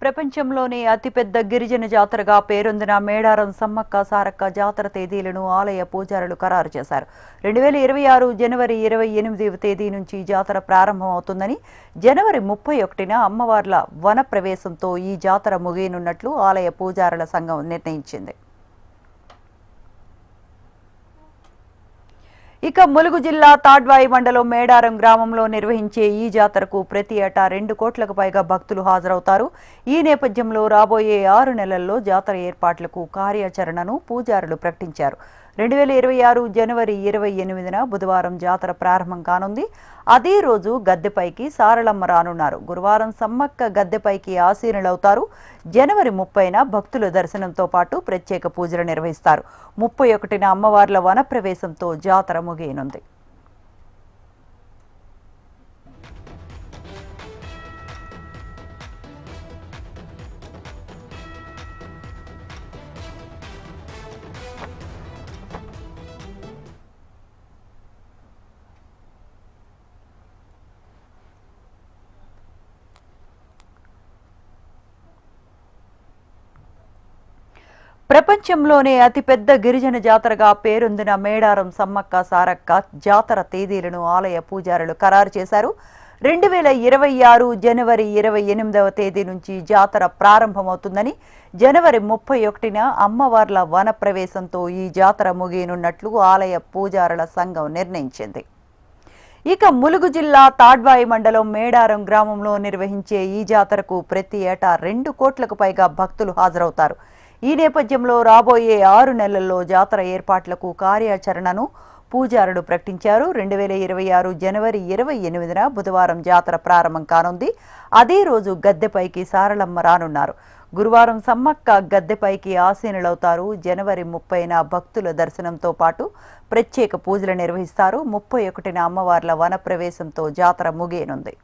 ప్రపంచంలోనే అతిపెద్ద గిరిజన జాతరగా పేరొందిన మేడారం సమ్మక్క సారక్క జాతర తేదీలను ఆలయ పూజారులు ఖరారు చేశారు. 2026 జనవరి 28వ తేదీ నుంచి జాతర ప్రారంభమవుతుందని, జనవరి 31న అమ్మవార్ల వన ప్రవేశంతో ఈ జాతర ముగియనున్నట్లు ఆలయ పూజారుల సంఘం నిర్ణయించింది. ఇక ములుగు జిల్లా తాడ్వాయి మండలం మేడారం గ్రామంలో నిర్వహించే ఈ జాతరకు ప్రతి ఏటా 2 కోట్లకు పైగా భక్తులు హాజరవుతారు. ఈ నేపథ్యంలో రాబోయే 6 నెలల్లో జాతర ఏర్పాట్లకు కార్యాచరణను పూజారులు ప్రకటించారు. 2026 జనవరి 28న బుధవారం జాతర ప్రారంభం కానుంది. అదే రోజు గద్దెపైకి సారళమ్మ రానున్నారు. గురువారం సమ్మక్క గద్దెపైకి ఆసీనులవుతారు. జనవరి 30న భక్తుల దర్శనంతో పాటు ప్రత్యేక పూజలు నిర్వహిస్తారు. 31న అమ్మవార్ల వన ప్రవేశంతో జాతర ముగియనుంది. ప్రపంచంలోనే అతిపెద్ద గిరిజన జాతరగా పేరొందిన మేడారం సమ్మక్క సారక్క జాతర తేదీలను ఆలయ పూజారులు ఖరారు చేశారు. 2026 జనవరి 28వ తేదీ నుంచి జాతర ప్రారంభమవుతుందని, జనవరి 31న అమ్మవార్ల వన ప్రవేశంతో ఈ జాతర ముగియనున్నట్లు ఆలయ పూజారుల సంఘం నిర్ణయించింది. ఇక ములుగు జిల్లా తాడ్వాయి మండలం మేడారం గ్రామంలో నిర్వహించే ఈ జాతరకు ప్రతి ఏటా 2 కోట్లకు పైగా భక్తులు హాజరవుతారు. ఈ నేపథ్యంలో రాబోయే 6 నెలల్లో జాతర ఏర్పాట్లకు కార్యాచరణను పూజారులు ప్రకటించారు. 2026 జనవరి 28న బుధవారం జాతర ప్రారంభం కానుంది. అదే రోజు గద్దెపైకి సారళమ్మ రానున్నారు. గురువారం సమ్మక్క గద్దెపైకి ఆసీనులవుతారు. జనవరి 30న భక్తుల దర్శనంతో పాటు ప్రత్యేక పూజలు నిర్వహిస్తారు. 31న అమ్మవార్ల వన ప్రవేశంతో జాతర ముగియనుంది.